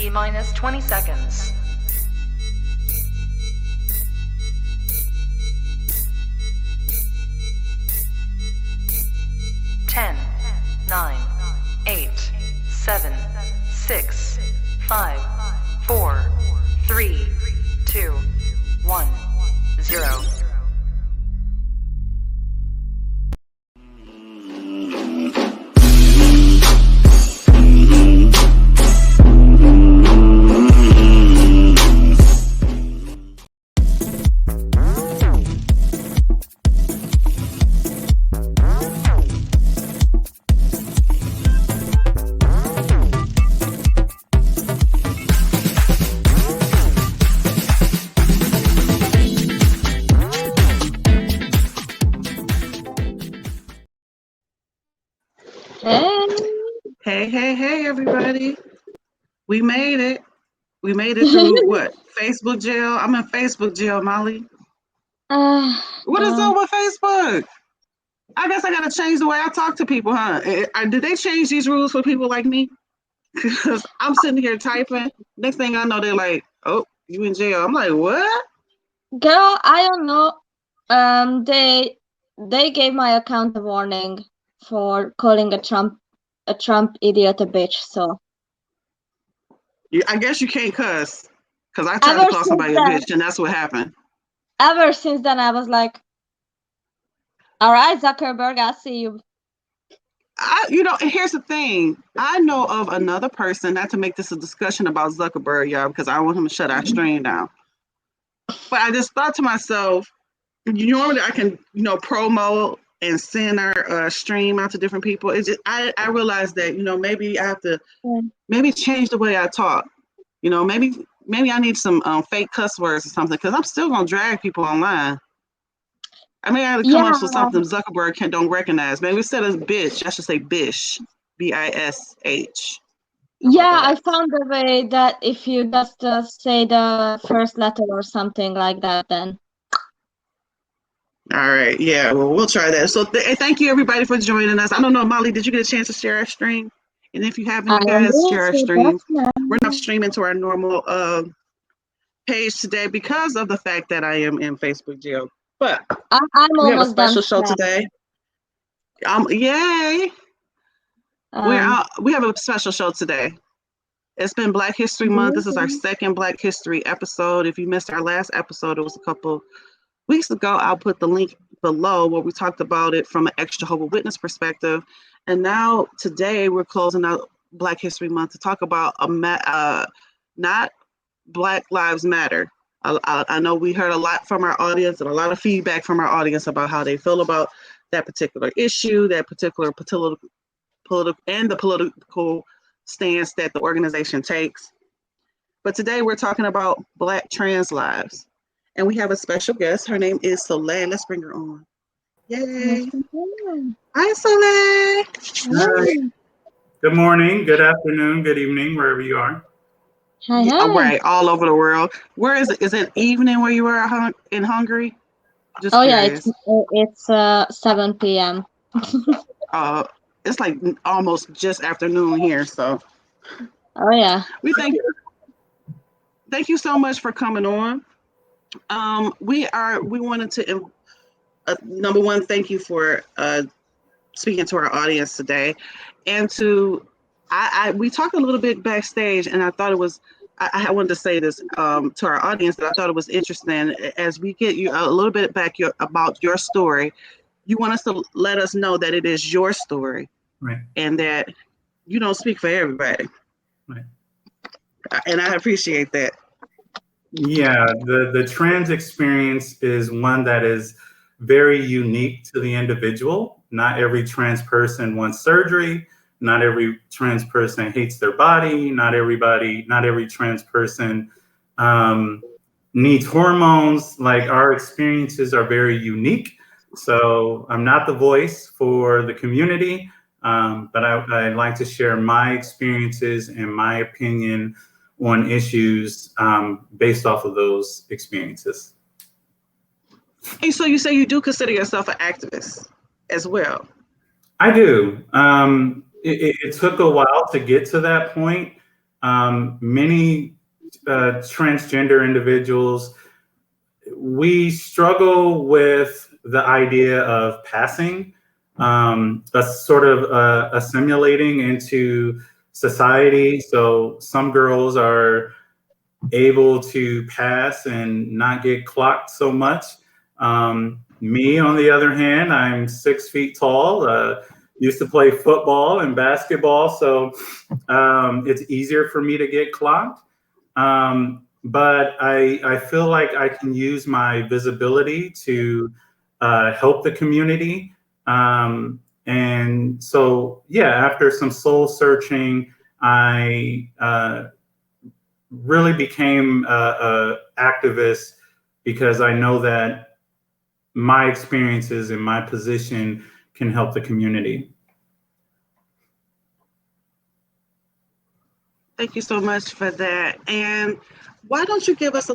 T-minus 20 seconds. 10, 9, 8, 7, 6, 5, 4, 3, 2, 1, 0. Hey, everybody. We made it. We made it through what? Facebook jail? I'm in Facebook jail, Molly. What is up with Facebook? I guess I got to change the way I talk to people, huh? Did they change these rules for people like me? Because I'm sitting here typing. Next thing I know, they're like, oh, you in jail. I'm like, what? Girl, I don't know. They gave my account a warning for calling a Trump idiot a bitch, so. I guess you can't cuss, because I tried to call somebody a bitch, and that's what happened. Ever since then, I was like, all right, Zuckerberg, I'll see you. And here's the thing. I know of another person, not to make this a discussion about Zuckerberg, y'all, because I want him to shut our stream down. But I just thought to myself, normally I can, promo and send our stream out to different people. It's just, I realized that, maybe I have to maybe change the way I talk. Maybe I need some fake cuss words or something, because I'm still going to drag people online. I mean, I have to come up with something Zuckerberg don't recognize. Maybe instead of bitch, I should say bish, B-I-S-H. Yeah, I found a way that if you just say the first letter or something like that, then. All right. Yeah, well, we'll try that. So thank you, everybody, for joining us. I don't know, Molly, did you get a chance to share our stream? And if you haven't, you guys, share our stream. We're not streaming to our normal page today because of the fact that I am in Facebook jail. But we have a special show today. Yay! We have a special show today. It's been Black History Month. This is our second Black History episode. If you missed our last episode, it was a couple weeks ago. I'll put the link below where we talked about it from an ex-Jehovah's Witness perspective. And now today we're closing out Black History Month to talk about not Black Lives Matter. I know we heard a lot from our audience and a lot of feedback from our audience about how they feel about that particular issue, that particular political stance that the organization takes. But today we're talking about Black trans lives. And we have a special guest. Her name is Soléil. Let's bring her on. Yay. Hi, Soléil. Hi. Good morning, good afternoon, good evening, wherever you are. Hi. All right, all over the world. Where is it? Is it evening where you are in Hungary? Just curious. It's 7 p.m. It's like almost just afternoon here, so. Oh yeah. We thank you so much for coming on. We wanted to number one, thank you for speaking to our audience today, and we talked a little bit backstage, and I thought it was I wanted to say this to our audience that I thought it was interesting as we get you a little bit back about your story. You want us to let us know that it is your story, right, and that you don't speak for everybody, right, and I appreciate that. Yeah, the trans experience is one that is very unique to the individual. Not every trans person wants surgery. Not every trans person hates their body. Not every trans person needs hormones. Like, our experiences are very unique. So I'm not the voice for the community, but I'd like to share my experiences and my opinion on issues based off of those experiences. Hey, so you say you do consider yourself an activist as well? I do. It took a while to get to that point. many transgender individuals, we struggle with the idea of passing, a sort of assimilating into society. So some girls are able to pass and not get clocked so much. Me, on the other hand, I'm 6 feet tall, used to play football and basketball, so it's easier for me to get clocked. But I feel like I can use my visibility to help the community. And so, yeah, after some soul searching, I really became a activist, because I know that my experiences and my position can help the community. Thank you so much for that. And why don't you give us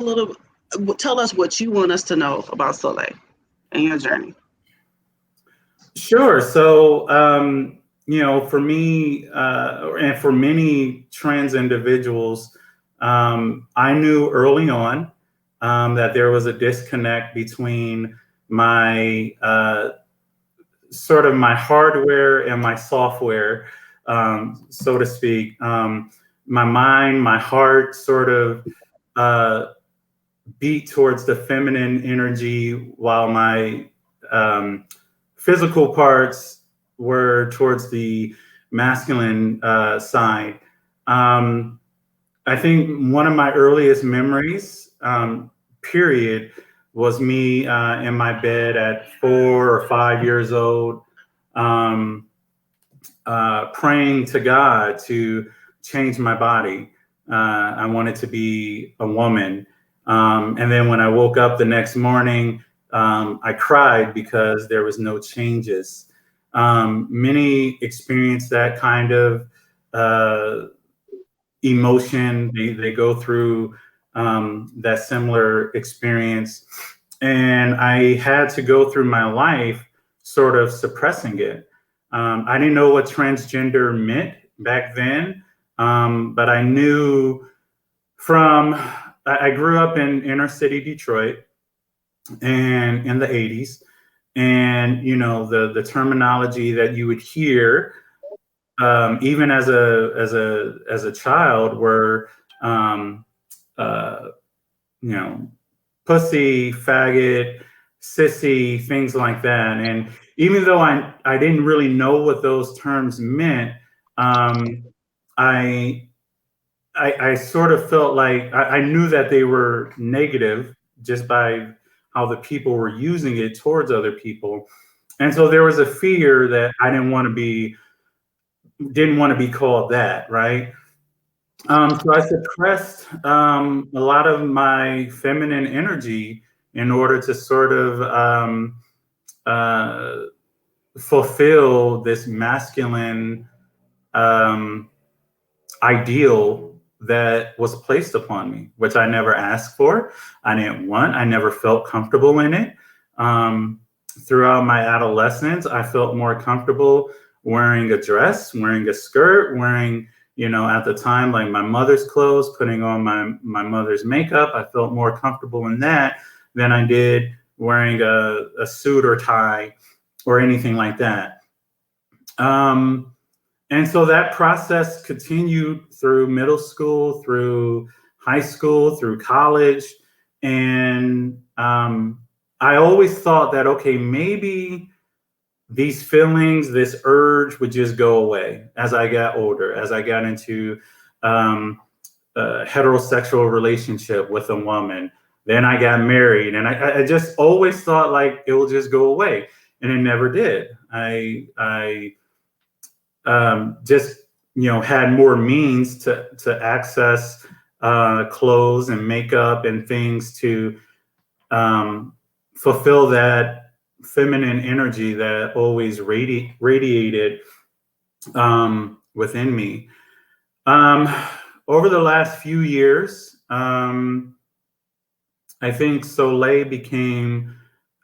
tell us what you want us to know about Soléil and your journey? Sure. So, for me, and for many trans individuals, I knew early on that there was a disconnect between my sort of my hardware and my software, so to speak. My mind, my heart sort of beat towards the feminine energy, while my physical parts were towards the masculine side. I think one of my earliest memories, period, was me in my bed at 4 or 5 years old, praying to God to change my body. I wanted to be a woman. And then when I woke up the next morning, I cried because there was no changes. Many experience that kind of emotion. They go through that similar experience. And I had to go through my life sort of suppressing it. I didn't know what transgender meant back then, but I knew I grew up in inner city Detroit, and in the 80s, and the terminology that you would hear even as a child were pussy, faggot, sissy, things like that. And even though I didn't really know what those terms meant, I sort of felt like I knew that they were negative just by how the people were using it towards other people. And so there was a fear that I didn't want to be called that, right? So I suppressed a lot of my feminine energy in order to sort of fulfill this masculine ideal that was placed upon me, which I never asked for. I didn't want. I never felt comfortable in it. Throughout my adolescence, I felt more comfortable wearing a dress, wearing a skirt, wearing, at the time, like my mother's clothes, putting on my mother's makeup. I felt more comfortable in that than I did wearing a suit or tie or anything like that. And so that process continued through middle school, through high school, through college. And I always thought that, okay, maybe these feelings, this urge would just go away as I got older, as I got into a heterosexual relationship with a woman. Then I got married, and I just always thought like it will just go away, and it never did. I just had more means to access clothes and makeup and things to fulfill that feminine energy that always radiated within me. Over the last few years, I think Soléil became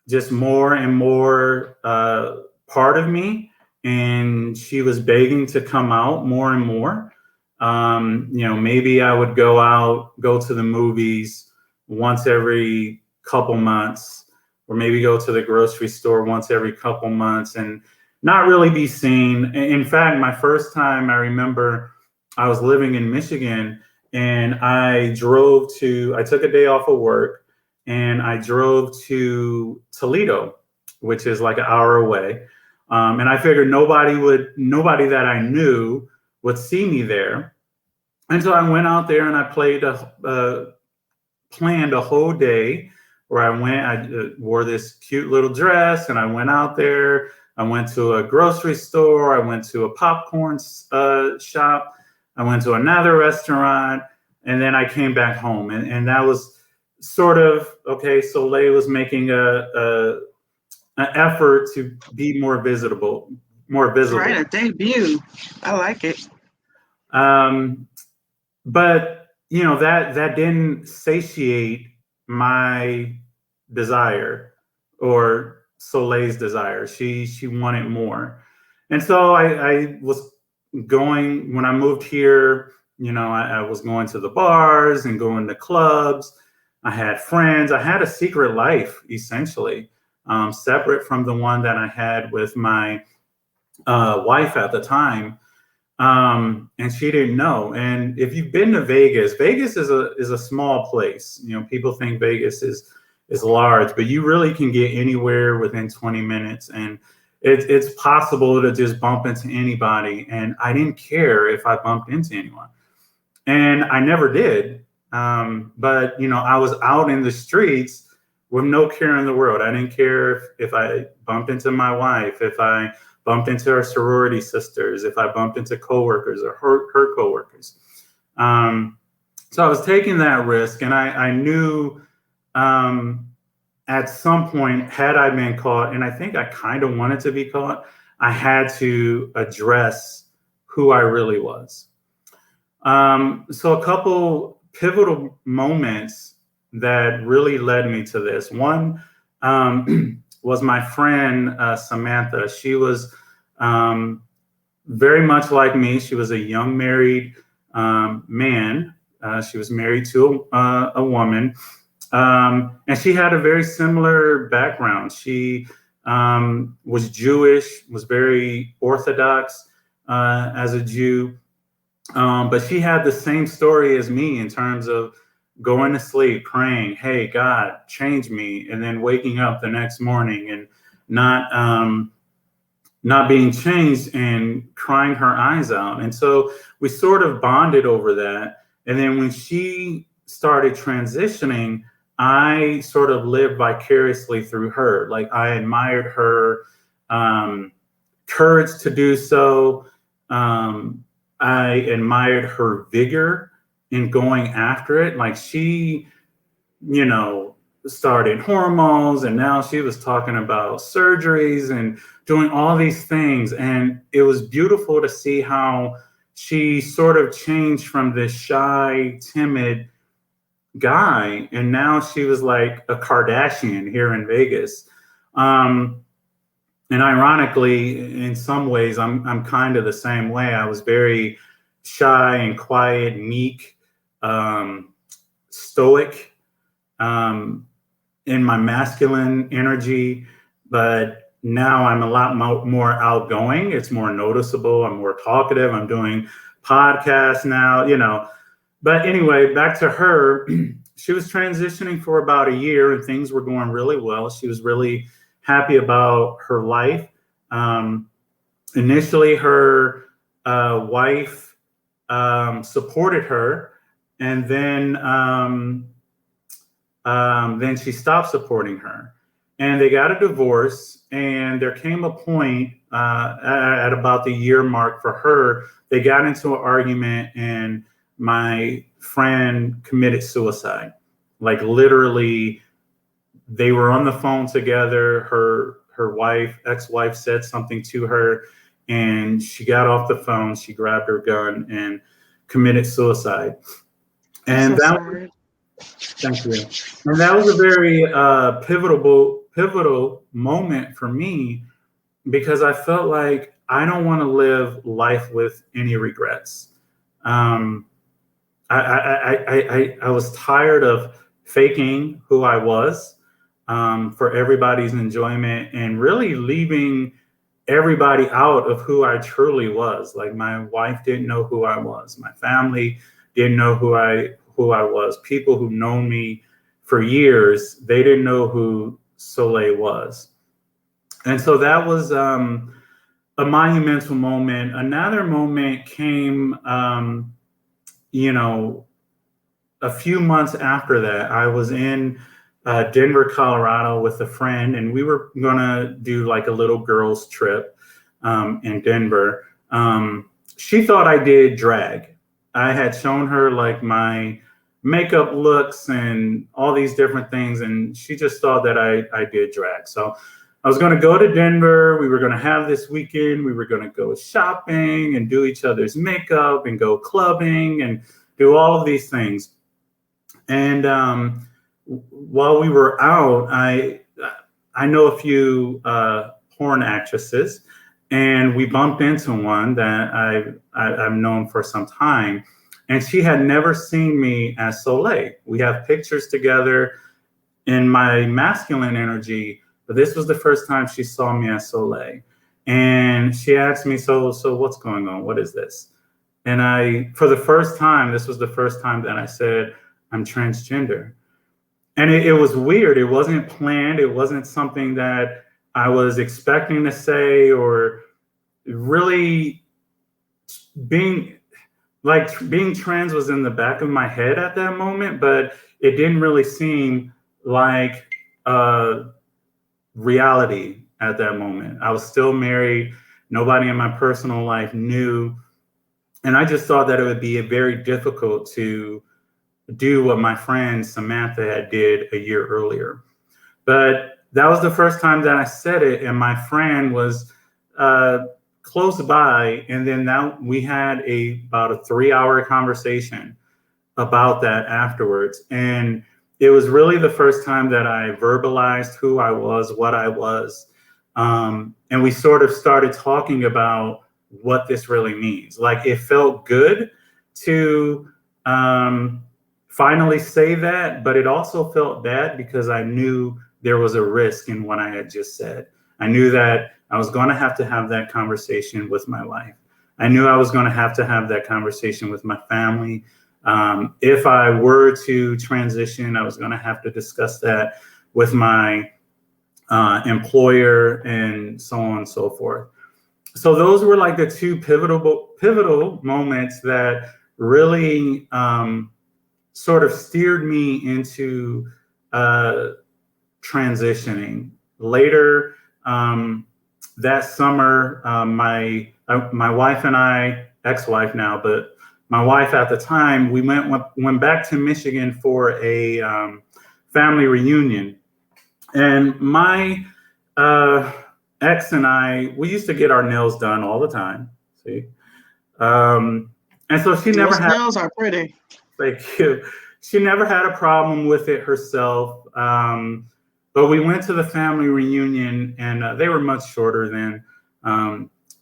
just more and more part of me, and she was begging to come out more and more. Maybe I would go to the movies once every couple months, or maybe go to the grocery store once every couple months and not really be seen. In fact, my first time, I remember I was living in Michigan, and I took a day off of work, and I drove to Toledo, which is like an hour away. And I figured nobody that I knew would see me there. And so I went out there and I planned a whole day where I wore this cute little dress, and I went out there. I went to a grocery store. I went to a popcorn shop. I went to another restaurant, and then I came back home. And that was sort of, okay, Soleil was making an effort to be more visible. Right, a debut. I like it. But that didn't satiate my desire or Soleil's desire. She wanted more. And so I was going, when I moved here, I was going to the bars and going to clubs. I had friends. I had a secret life, essentially, separate from the one that I had with my wife at the time. And she didn't know. And if you've been to Vegas, Vegas is a small place. People think Vegas is large, but you really can get anywhere within 20 minutes. And it's possible to just bump into anybody. And I didn't care if I bumped into anyone. And I never did. But I was out in the streets with no care in the world. I didn't care if I bumped into my wife, if I bumped into her sorority sisters, if I bumped into coworkers or her coworkers. So I was taking that risk, and I knew at some point, had I been caught, and I think I kind of wanted to be caught, I had to address who I really was. So a couple pivotal moments that really led me to this. One was my friend, Samantha. She was very much like me. She was a young married man. She was married to a woman. And she had a very similar background. She was Jewish, was very Orthodox as a Jew. But she had the same story as me in terms of going to sleep, praying, hey, God, change me, and then waking up the next morning and not being changed and crying her eyes out. And so we sort of bonded over that. And then when she started transitioning, I sort of lived vicariously through her. Like, I admired her courage to do so. I admired her vigor in going after it. Like, she, started hormones, and now she was talking about surgeries and doing all these things. And it was beautiful to see how she sort of changed from this shy, timid guy, and now she was like a Kardashian here in Vegas. And ironically, in some ways, I'm kind of the same way. I was very shy and quiet, meek, stoic, in my masculine energy, but now I'm a lot more outgoing. It's more noticeable. I'm more talkative. I'm doing podcasts now, But anyway, back to her. She was transitioning for about a year, and things were going really well. She was really happy about her life. Initially, her wife supported her, and then she stopped supporting her. And they got a divorce, and there came a point at about the year mark for her. They got into an argument, and my friend committed suicide. Like, literally, they were on the phone together. Her ex-wife said something to her, and she got off the phone. She grabbed her gun and committed suicide. And thank you. And that was a very pivotal moment for me, because I felt like I don't want to live life with any regrets. I was tired of faking who I was for everybody's enjoyment and really leaving everybody out of who I truly was. Like my wife didn't know who I was. My family didn't know who I was. People who known me for years, they didn't know who Soleil was. And so that was a monumental moment. Another moment came, a few months after that. I was in Denver, Colorado with a friend, and we were gonna do like a little girls trip in Denver. She thought I did drag. I had shown her like my makeup looks and all these different things, and she just thought that I did drag. So I was gonna go to Denver. We were gonna have this weekend. We were gonna go shopping and do each other's makeup and go clubbing and do all of these things. And while we were out, I know a few porn actresses, and we bumped into one that I've known for some time, and she had never seen me as Soleil. We have pictures together in my masculine energy, but this was the first time she saw me as Soleil. And she asked me, so what's going on? What is this? And for the first time, this was the first time that I said, I'm transgender. And it was weird. It wasn't planned. It wasn't something that I was expecting to say, or really being trans was in the back of my head at that moment, but it didn't really seem like reality at that moment. I was still married. Nobody in my personal life knew. And I just thought that it would be very difficult to do what my friend Samantha had did a year earlier. But that was the first time that I said it, and my friend was close by, and then we had about a 3-hour conversation about that afterwards. And it was really the first time that I verbalized who I was, what I was, and we sort of started talking about what this really means. Like, it felt good to finally say that, but it also felt bad because I knew there was a risk in what I had just said. I knew that I was going to have that conversation with my wife. I knew I was going to have that conversation with my family. If I were to transition, I was going to have to discuss that with my employer and so on and so forth. So those were like the two pivotal moments that really sort of steered me into transitioning. Later that summer, my wife and I, ex-wife now, but my wife at the time, we went back to Michigan for a family reunion. And my ex and I, we used to get our nails done all the time. See? And so she never had. Nails are pretty. Thank you. She never had a problem with it herself. But we went to the family reunion, and they were much shorter then.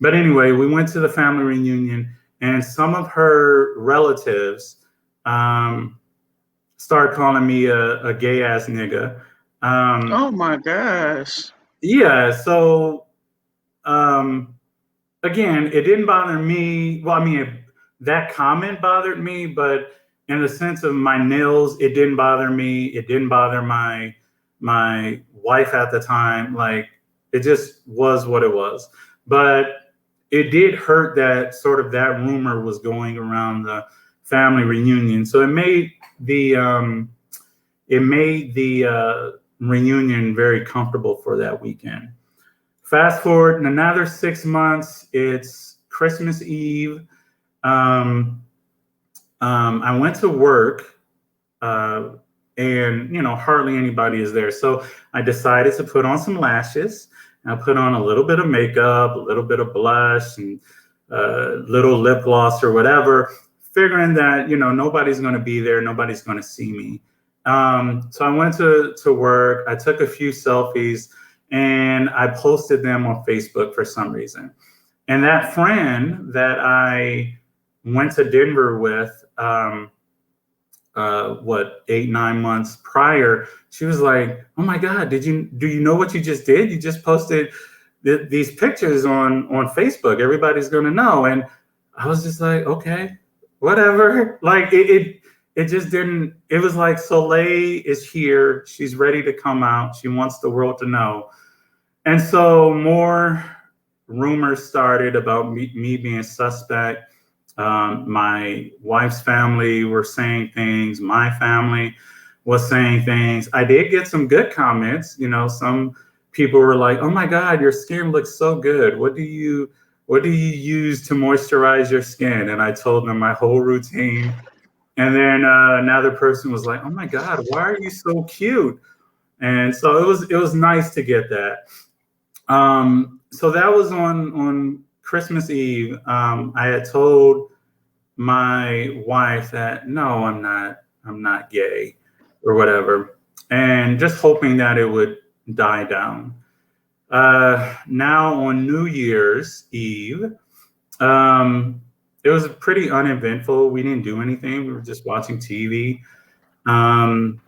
But anyway, we went to the family reunion, and some of her relatives started calling me a gay ass nigga. Oh my gosh. Yeah. So again, it didn't bother me. Well, I mean, that comment bothered me, but in the sense of my nails, it didn't bother me. It didn't bother my wife at the time. Like, it just was what it was. But it did hurt that sort of that rumor was going around the family reunion. So it made the reunion very comfortable for that weekend. Fast forward another 6 months, it's Christmas Eve. I went to work, and hardly anybody is there. So I decided to put on some lashes. I put on a little bit of makeup, a little bit of blush, and little lip gloss or whatever, figuring that nobody's going to be there, nobody's going to see me. So I went to work. I took a few selfies, and I posted them on Facebook for some reason. And that friend that I went to Denver with, 8-9 months prior, she was like, "Oh my God, do you know what you just did? You just posted these pictures on Facebook. Everybody's gonna know." And I was just like, okay, whatever. Like it just didn't. It was like Soleil is here. She's ready to come out. She wants the world to know. And so more rumors started about me being suspect. My wife's family were saying things. My family was saying things. I did get some good comments. You know, some people were like, "Oh my God, your skin looks so good. What do you use to moisturize your skin?" And I told them my whole routine. And then another person was like, "Oh my God, why are you so cute?" And so it was nice to get that. So that was on Christmas Eve. I had told my wife that no, I'm not gay or whatever, and just hoping that it would die down. Now on New Year's Eve, it was pretty uneventful. We didn't do anything. We were just watching TV. And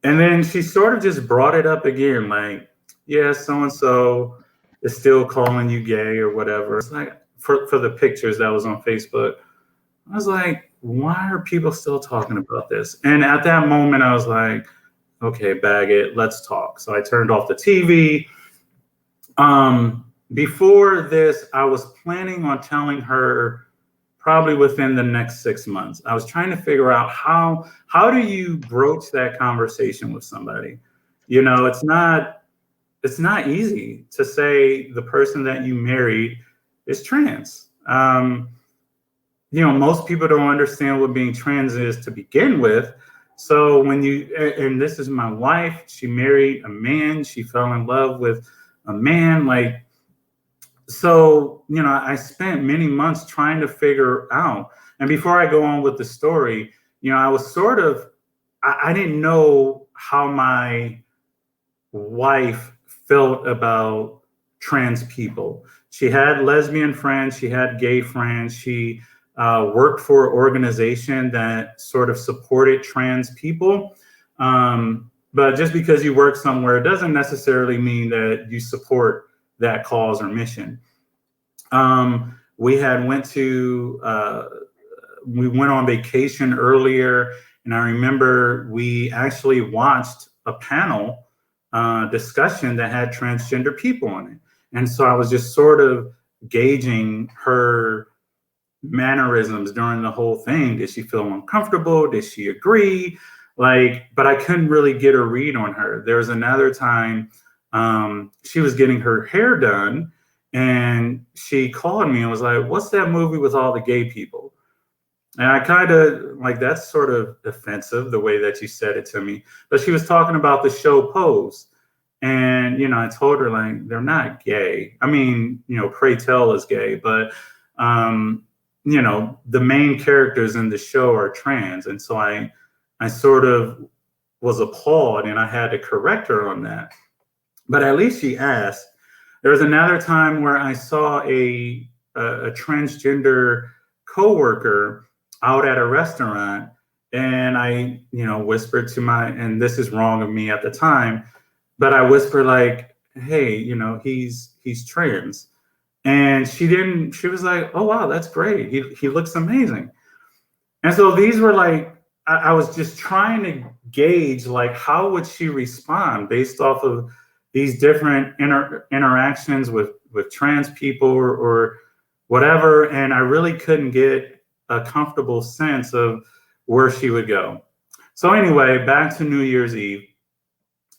then she sort of just brought it up again, like, "Yeah, so-and-so is still calling you gay or whatever." It's like for the pictures that was on Facebook. I was like, why are people still talking about this? And at that moment, I was like, okay, bag it, let's talk. So I turned off the TV. Before this, I was planning on telling her probably within the next 6 months. I was trying to figure out how do you broach that conversation with somebody? You know, it's not easy to say the person that you married is trans. You know, most people don't understand what being trans is to begin with. So when and this is my wife, she married a man, she fell in love with a man, like, so, you know, I spent many months trying to figure out. And before I go on with the story, you know, I was sort of, I didn't know how my wife felt about trans people. She had lesbian friends, she had gay friends, she worked for an organization that sort of supported trans people. But just because you work somewhere doesn't necessarily mean that you support that cause or mission. We went on vacation earlier, and I remember we actually watched a panel discussion that had transgender people on it. And so I was just sort of gauging her mannerisms during the whole thing. Did she feel uncomfortable? Did she agree? But I couldn't really get a read on her. There was another time she was getting her hair done, and she called me and was like, "What's that movie with all the gay people?" And I kind of like, that's sort of offensive the way that you said it to me. But she was talking about the show Pose. And, you know, I told her, like, they're not gay. I mean, you know, Pray Tell is gay, but, you know, the main characters in the show are trans. And so I sort of was appalled, and I had to correct her on that. But at least she asked. There was another time where I saw a transgender coworker out at a restaurant, and I, you know, whispered to and this is wrong of me at the time, but I whispered, like, "Hey, you know, he's trans." And she was like, "Oh, wow, that's great. He looks amazing." And so these were like, I was just trying to gauge, like, how would she respond based off of these different interactions with trans people or whatever. And I really couldn't get a comfortable sense of where she would go. So anyway, back to New Year's Eve.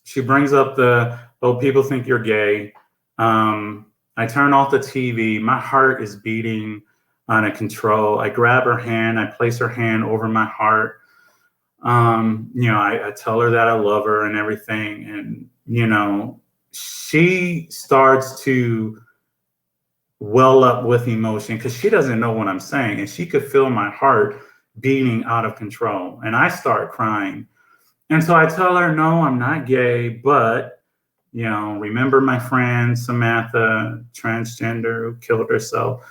She brings up "Oh, people think you're gay." I turn off the TV. My heart is beating out of control. I grab her hand. I place her hand over my heart. You know, I tell her that I love her and everything. And, you know, she starts to well up with emotion because she doesn't know what I'm saying. And she could feel my heart beating out of control. And I start crying. And so I tell her, "No, I'm not gay, but, you know, remember my friend Samantha, transgender, who killed herself?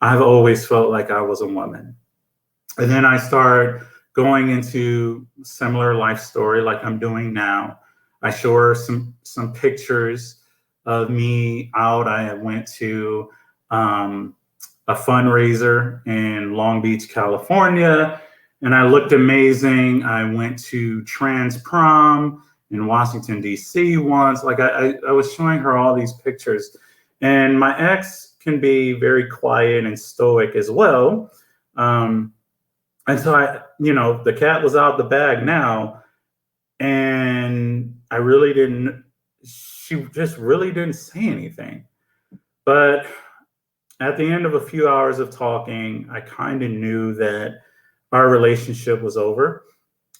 I've always felt like I was a woman." And then I started going into similar life story like I'm doing now. I show her some pictures of me out. I went to a fundraiser in Long Beach, California, and I looked amazing. I went to trans prom in Washington, D.C. once. Like I was showing her all these pictures. And my ex can be very quiet and stoic as well. And so the cat was out the bag now. And she just really didn't say anything. But at the end of a few hours of talking, I kind of knew that our relationship was over,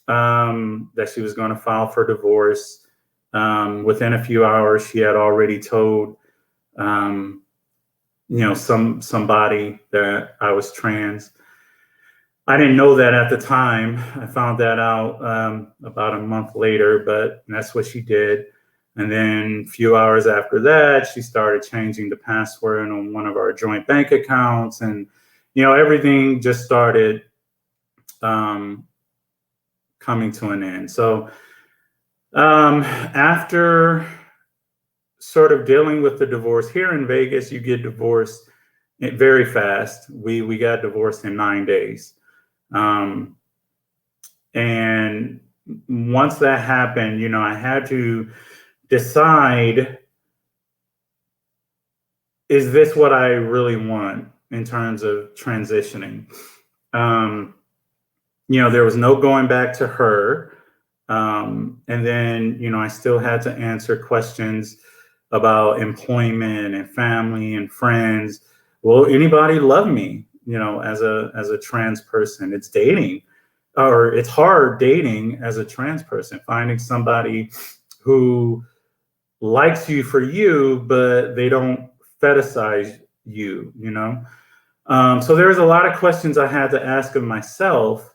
that she was going to file for divorce. Within a few hours, she had already told, somebody that I was trans. I didn't know that at the time. I found that out about a month later, but that's what she did. And then a few hours after that, she started changing the password on one of our joint bank accounts. And, everything just started coming to an end. So after sort of dealing with the divorce here in Vegas, you get divorced very fast. We got divorced in 9 days. And once that happened, I had to decide, is this what I really want in terms of transitioning? There was no going back to her. And then, I still had to answer questions about employment and family and friends. Will anybody love me, as a trans person? It's dating, or it's hard dating as a trans person, finding somebody who likes you for you, but they don't fetishize you, So there's a lot of questions I had to ask of myself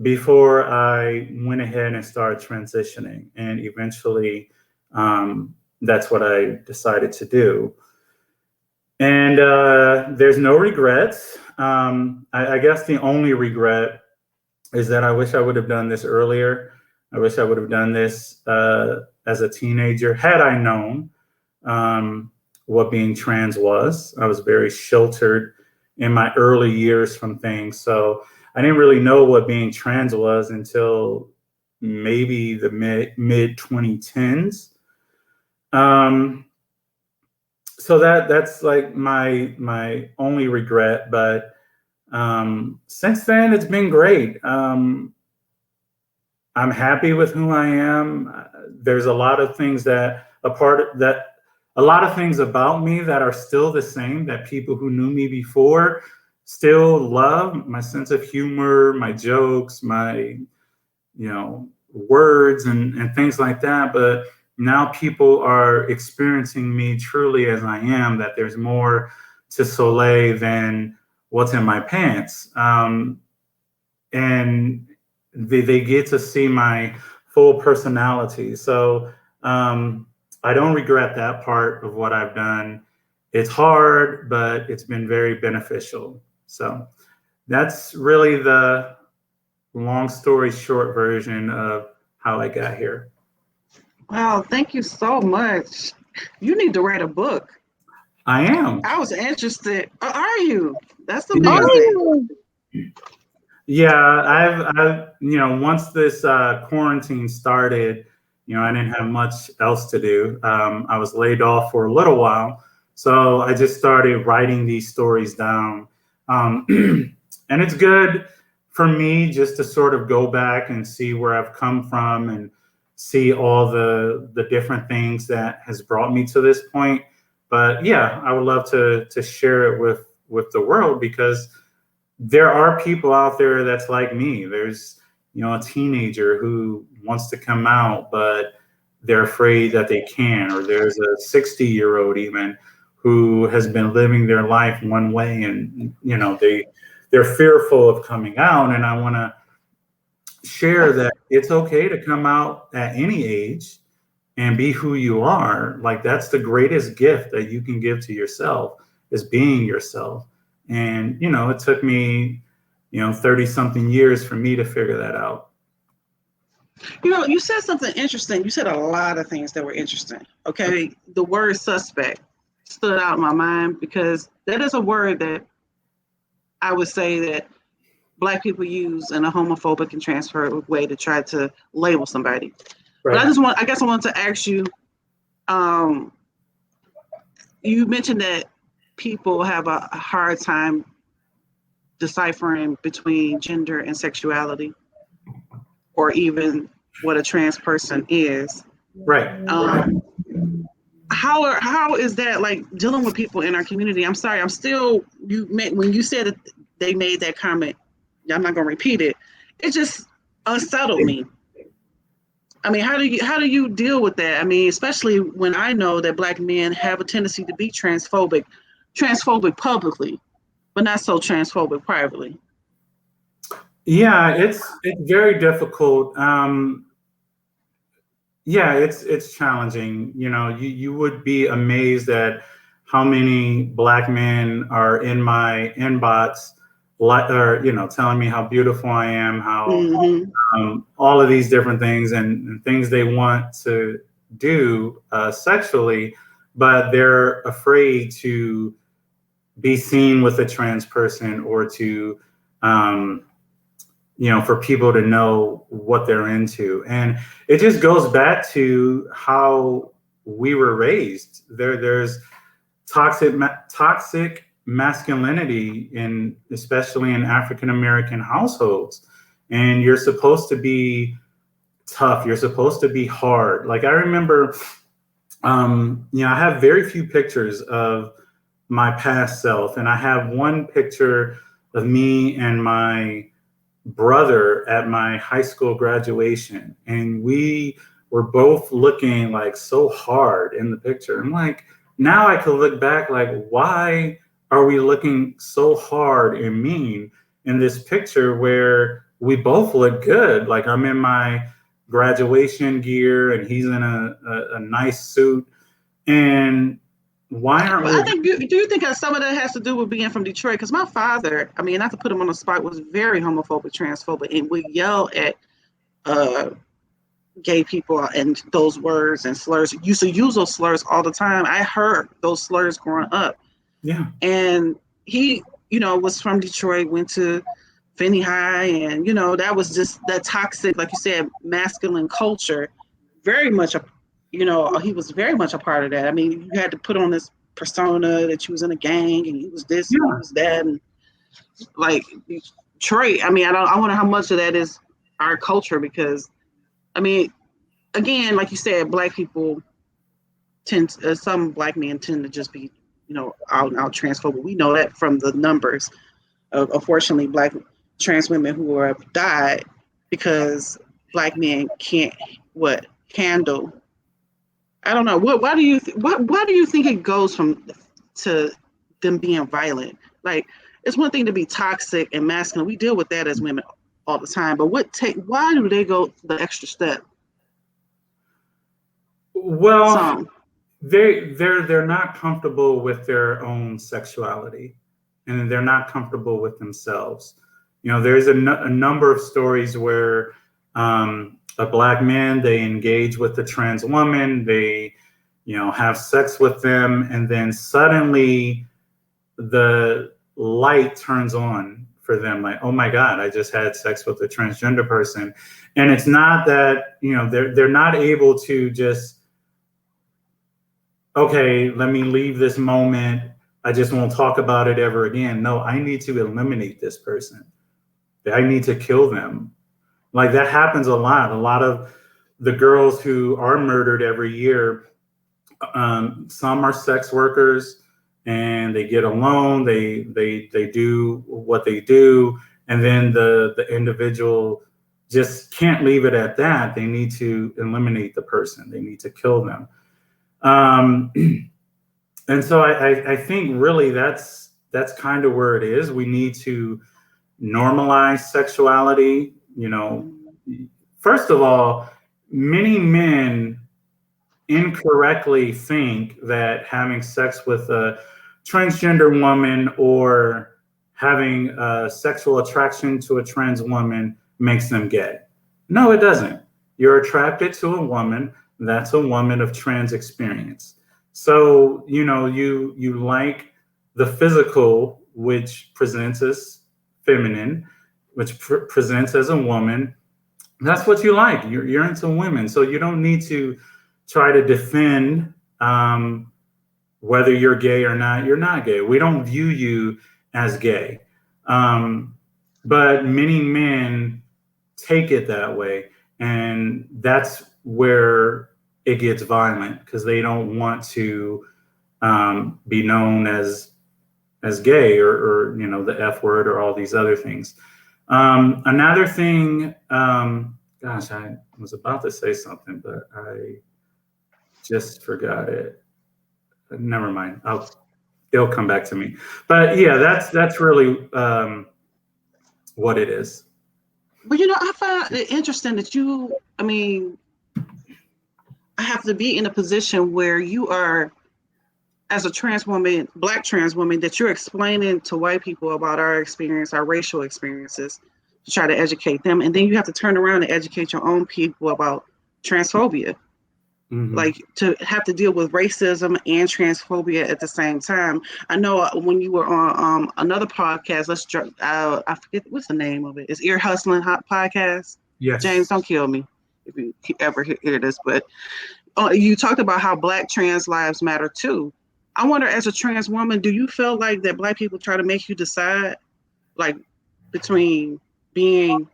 before I went ahead and started transitioning. And eventually, that's what I decided to do. And there's no regrets. I guess the only regret is that I wish I would have done this earlier. I wish I would have done this as a teenager, had I known what being trans was. I was very sheltered in my early years from things. So I didn't really know what being trans was until maybe the mid 2010s. So that's like my only regret. But since then, it's been great. I'm happy with who I am. There's a lot of things a lot of things about me that are still the same, that people who knew me before still love. My sense of humor, my jokes, my, words and things like that. But now people are experiencing me truly as I am, that there's more to Soleil than what's in my pants. And they get to see my full personality. So I don't regret that part of what I've done. It's hard, but it's been very beneficial. So that's really the long story short version of how I got here. Wow, thank you so much. You need to write a book. I am. I was interested. Are you? That's amazing. Yeah, I've once this quarantine started, I didn't have much else to do. I was laid off for a little while. So I just started writing these stories down. And it's good for me just to sort of go back and see where I've come from and see all the different things that has brought me to this point. But yeah, I would love to share it with the world, because there are people out there that's like me. There's, a teenager who wants to come out, but they're afraid that they can. Or there's a 60-year-old even who has been living their life one way, and, they're fearful of coming out. And I want to share that it's okay to come out at any age and be who you are. Like, that's the greatest gift that you can give to yourself, is being yourself. And, it took me 30 something years for me to figure that out. You said something interesting. You said a lot of things that were interesting. Okay. The word suspect stood out in my mind because that is a word that I would say that Black people use in a homophobic and transphobic way to try to label somebody. Right. But I guess I want to ask you, you mentioned that people have a hard time deciphering between gender and sexuality, or even what a trans person is. Right. How is that like dealing with people in our community? I'm sorry, when you said that they made that comment, I'm not gonna repeat it. It just unsettled me. I mean, how do you deal with that? I mean, especially when I know that Black men have a tendency to be transphobic publicly, but not so transphobic privately. Yeah, it's very difficult. Yeah, it's challenging. You would be amazed at how many Black men are in my inbox, telling me how beautiful I am, how all of these different things and things they want to do sexually, but they're afraid to be seen with a trans person or to for people to know what they're into. And it just goes back to how we were raised. There's toxic masculinity especially in African-American households. And you're supposed to be tough. You're supposed to be hard. Like I remember, I have very few pictures of my past self. And I have one picture of me and my brother at my high school graduation, and we were both looking like so hard in the picture. I'm like, now I could look back like, why are we looking so hard and mean in this picture where we both look good? Like I'm in my graduation gear and he's in a nice suit. And why aren't we? I think, do you think some of that has to do with being from Detroit? Because my father, I mean, not to put him on the spot, was very homophobic, transphobic, and would yell at gay people and those words and slurs. Used to use those slurs all the time. I heard those slurs growing up. Yeah. And he, was from Detroit, went to Finney High, and that was just that toxic, like you said, masculine culture. Very much he was very much a part of that. I mean, you had to put on this persona that you was in a gang and you was this, and you was that, and like Detroit. I mean, I wonder how much of that is our culture, because, I mean, again, like you said, Black people some Black men tend to just be, out and out transphobic. We know that from the numbers of, unfortunately, Black trans women who have died because Black men can't handle. I don't know. Why do you think it goes to them being violent? Like, it's one thing to be toxic and masculine. We deal with that as women all the time. But why do they go the extra step? Well, they're not comfortable with their own sexuality, and they're not comfortable with themselves. There's a number of stories where a Black man, they engage with a trans woman, they, have sex with them, and then suddenly the light turns on for them. Like, oh my God, I just had sex with a transgender person. And it's not that, they're not able to just, okay, let me leave this moment. I just won't talk about it ever again. No, I need to eliminate this person. I need to kill them. Like, that happens a lot. A lot of the girls who are murdered every year, some are sex workers and they get alone. They do what they do. And then the individual just can't leave it at that. They need to eliminate the person. They need to kill them. And so I think really that's kind of where it is. We need to normalize sexuality. First of all, many men incorrectly think that having sex with a transgender woman or having sexual attraction to a trans woman makes them gay. No, it doesn't. You're attracted to a woman. That's a woman of trans experience. So, you know, you like the physical, which presents as feminine, which presents as a woman. That's what you like. You're into women. So you don't need to try to defend whether you're gay or not. You're not gay. We don't view you as gay. But many men take it that way. And that's where it gets violent, because they don't want to be known as gay or you know, the F word or all these other things. Another thing, gosh, I was about to say something, but I just forgot it. Never mind. It'll come back to me. But yeah, that's really what it is. But you know, I find it interesting that I have to be in a position where you are, as a trans woman, Black trans woman, that you're explaining to white people about our experience, our racial experiences, to try to educate them. And then you have to turn around and educate your own people about transphobia. Mm-hmm. Like, to have to deal with racism and transphobia at the same time. I know when you were on another podcast, I forget what's the name of it. It's Ear Hustling Hot Podcast. Yes. James, don't kill me if you ever hear this, but you talked about how Black trans lives matter too. I wonder, as a trans woman, do you feel like that Black people try to make you decide, like, between being,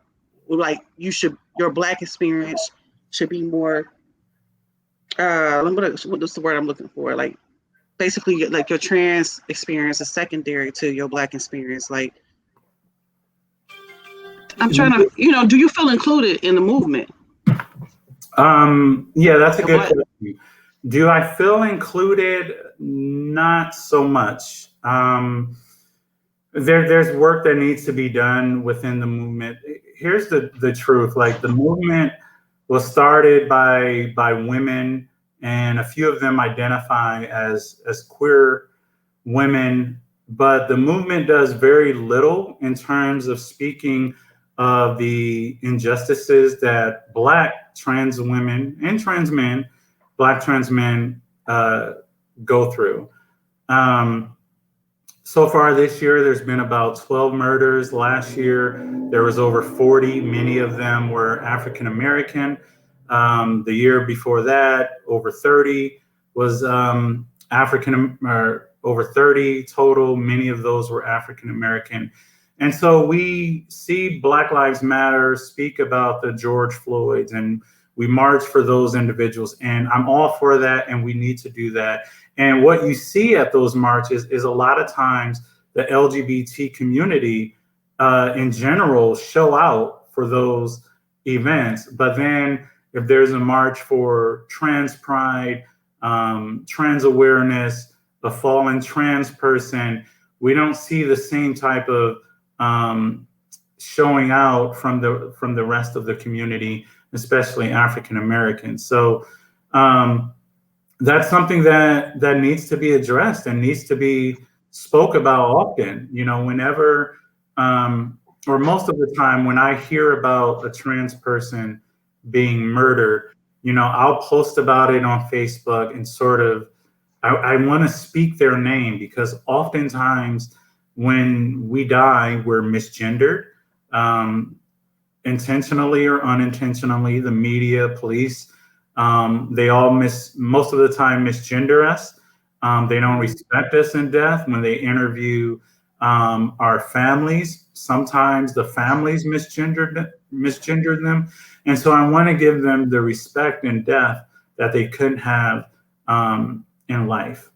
like, your Black experience should be more, what's the word I'm looking for? Like, basically, like, your trans experience is secondary to your Black experience. Like, I'm trying to, you know, do you feel included in the movement? Yeah, that's a good question. Do I feel included? Not so much. There's work that needs to be done within the movement. Here's the truth. Like, the movement was started by women, and a few of them identify as queer women, but the movement does very little in terms of speaking of the injustices that Black trans women and trans men, Black trans men, go through. So far this year, there's been about 12 murders. Last year, there was over 40. Many of them were African American. The year before that, over 30 was over 30 total. Many of those were African American. And so we see Black Lives Matter speak about the George Floyds, and we march for those individuals. And I'm all for that, and we need to do that. And what you see at those marches is a lot of times the LGBT community in general show out for those events. But then if there's a march for trans pride, trans awareness, a fallen trans person, we don't see the same type of showing out from the rest of the community, especially African Americans. So that's something that needs to be addressed and needs to be spoke about often. You know, whenever or most of the time when I hear about a trans person being murdered, you know, I'll post about it on Facebook and sort of I want to speak their name, because oftentimes when we die, we're misgendered, intentionally or unintentionally. The media, police, they all most of the time misgender us. They don't respect us in death. When they interview our families, sometimes the families misgender them. And so I want to give them the respect in death that they couldn't have in life.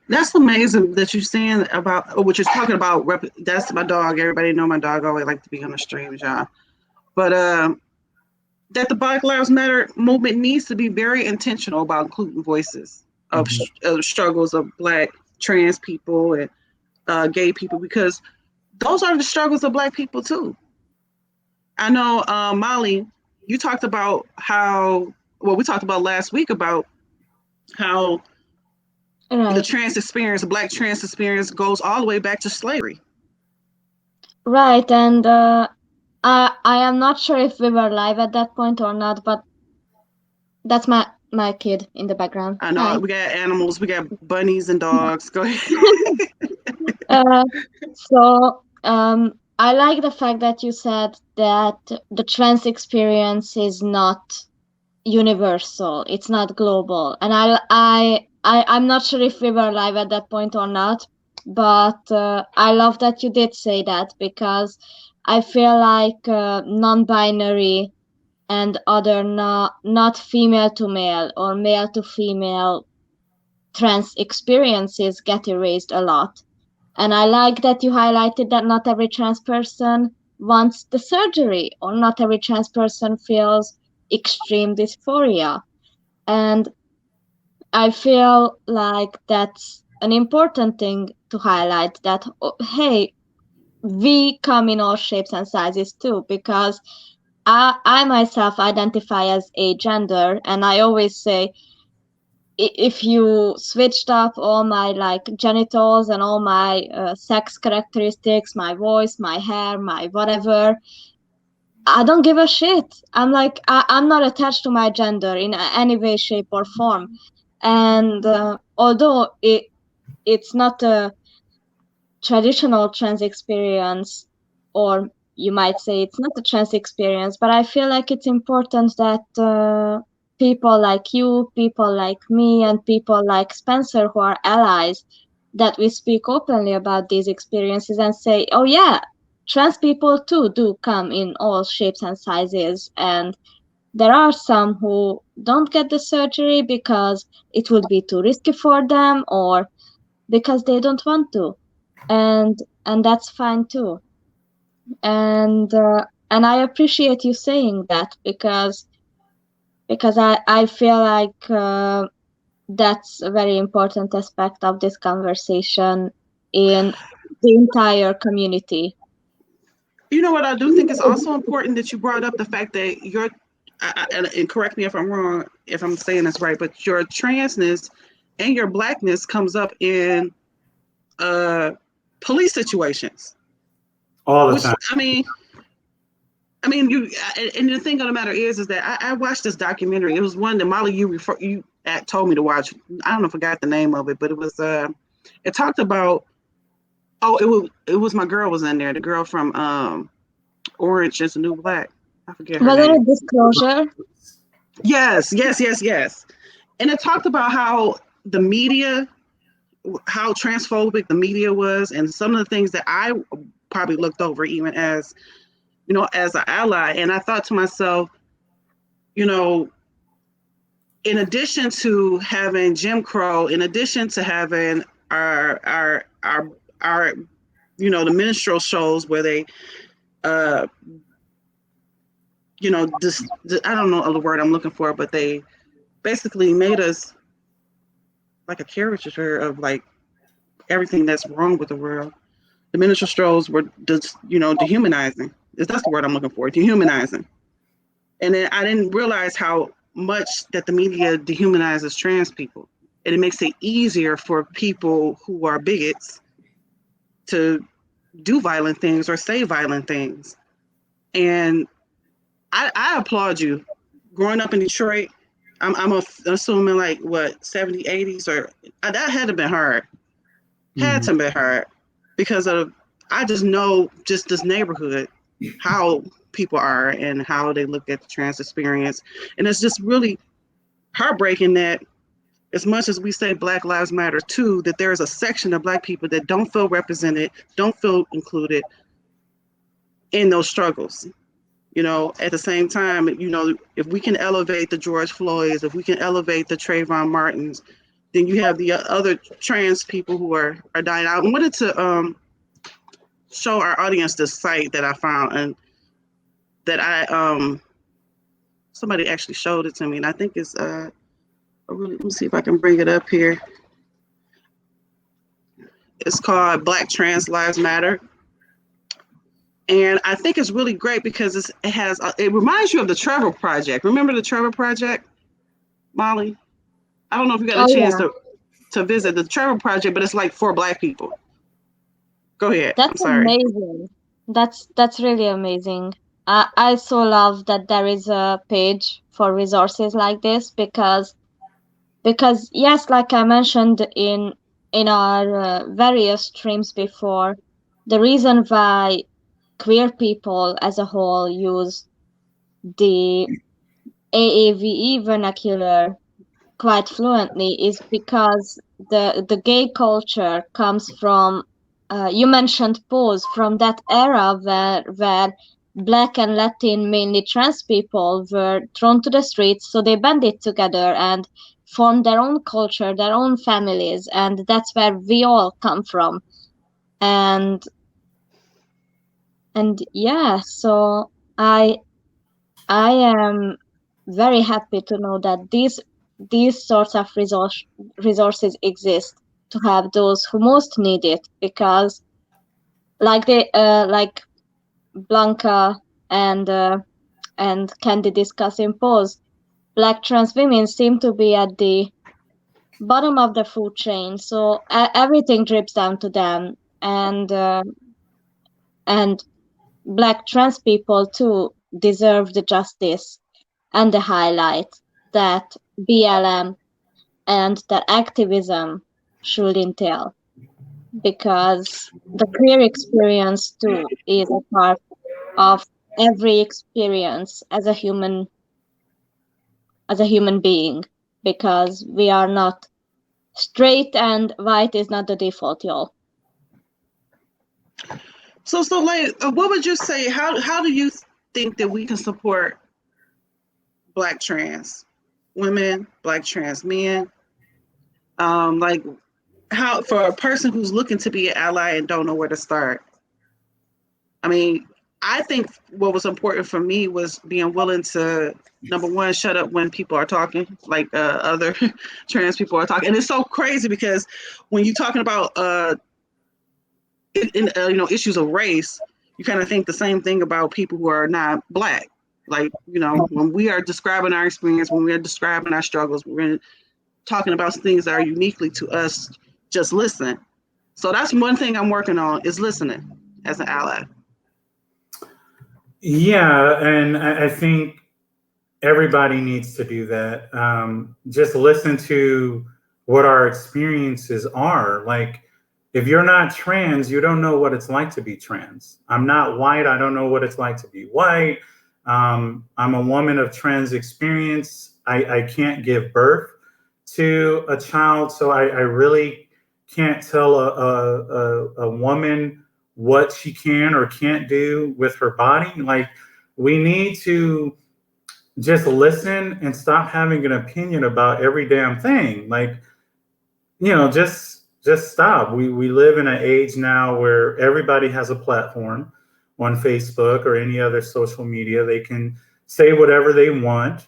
That's amazing that you're saying about what you're talking about. That's my dog. Everybody know my dog always like to be on the streams, y'all. But that the Black Lives Matter movement needs to be very intentional about including voices of struggles of Black trans people and gay people, because those are the struggles of Black people too. I know, Molly, you talked about we talked about last week about how The Right. trans experience, the Black trans experience, goes all the way back to slavery. Right. And I am not sure if we were live at that point or not, but that's my kid in the background. I know Hi. we got animals, we got bunnies and dogs. Go ahead. Uh, so I like the fact that you said that the trans experience is not universal, it's not global, and I'm not sure if we were live at that point or not, but I love that you did say that, because I feel like non-binary and other not female to male or male to female trans experiences get erased a lot. And I like that you highlighted that not every trans person wants the surgery, or not every trans person feels extreme dysphoria. And I feel like that's an important thing to highlight, that, hey, we come in all shapes and sizes too, because I myself identify as agender, and I always say, if you switched up all my like genitals and all my sex characteristics, my voice, my hair, my whatever, I don't give a shit. I'm like, I'm not attached to my gender in any way, shape, or form. And although it's not a traditional trans experience, or you might say it's not a trans experience, but I feel like it's important that people like you, people like me, and people like Spencer, who are allies, that we speak openly about these experiences and say, oh yeah, trans people too do come in all shapes and sizes, and there are some who don't get the surgery because it would be too risky for them, or because they don't want to, and that's fine too. And I appreciate you saying that, because I feel like that's a very important aspect of this conversation in the entire community. You know what I do think is also important that you brought up the fact that and correct me if I'm wrong, if I'm saying this right, but your transness and your Blackness comes up in police situations. All the Which, time. I mean, you. And the thing of the matter is that I watched this documentary. It was one that Molly you told me to watch. I don't know, forgot the name of it, but it was it talked about. Oh, it was my girl was in there. The girl from Orange Is the New Black. I forget her Was there a name. disclosure? Yes. And it talked about how the media, how transphobic the media was, and some of the things that I probably looked over even as, as an ally. And I thought to myself, in addition to having Jim Crow, in addition to having our the minstrel shows where they this I don't know the word I'm looking for, but they basically made us like a caricature of like everything that's wrong with the world. The minstrel shows were just, dehumanizing. That's the word I'm looking for, dehumanizing. And then I didn't realize how much that the media dehumanizes trans people. And it makes it easier for people who are bigots to do violent things or say violent things. And I applaud you. Growing up in Detroit, I'm assuming like what, 70s, 80s, or that had to been hard. Had to be hard because of, I just know just this neighborhood, how people are and how they look at the trans experience. And it's just really heartbreaking that as much as we say Black Lives Matter too, that there is a section of Black people that don't feel represented, don't feel included in those struggles. At the same time, if we can elevate the George Floyds, if we can elevate the Trayvon Martins, then you have the other trans people who are dying out. I wanted to show our audience this site that I found, and that somebody actually showed it to me, and I think it's let me see if I can bring it up here. It's called Black Trans Lives Matter. And I think it's really great because it reminds you of the Trevor Project. Remember the Trevor Project, Molly? I don't know if you got a chance to. to visit the Trevor Project, but it's like for Black people. Go ahead. I'm That's sorry. amazing. That's really amazing. I so love that there is a page for resources like this because yes, like I mentioned in our various streams before, the reason why queer people as a whole use the AAVE vernacular quite fluently is because the gay culture comes from you mentioned pose from that era where Black and Latin, mainly trans people, were thrown to the streets, so they banded together and formed their own culture, their own families, and that's where we all come from. And yeah, so I am very happy to know that these sorts of resources exist to have those who most need it, because like Blanca and Candy discuss in Pose, Black trans women seem to be at the bottom of the food chain, so everything drips down to them, and Black trans people too deserve the justice and the highlight that BLM and that activism should entail, because the queer experience too is a part of every experience as a human being, because we are not straight and white is not the default, y'all. So like, what would you say? How do you think that we can support Black trans women, Black trans men? Like, how for a person who's looking to be an ally and don't know where to start? I mean, I think what was important for me was being willing to, number one, shut up when people are talking, like other trans people are talking. And it's so crazy because when you're talking about issues of race, you kind of think the same thing about people who are not Black. Like, when we are describing our experience, when we are describing our struggles, we're talking about things that are uniquely to us, just listen. So that's one thing I'm working on, is listening as an ally. Yeah, and I think everybody needs to do that. Just listen to what our experiences are. Like, if you're not trans, you don't know what it's like to be trans. I'm not white. I don't know what it's like to be white. I'm a woman of trans experience. I can't give birth to a child, so I really can't tell a woman what she can or can't do with her body. Like, we need to just listen and stop having an opinion about every damn thing. Like, just stop. We live in an age now where everybody has a platform on Facebook or any other social media. They can say whatever they want.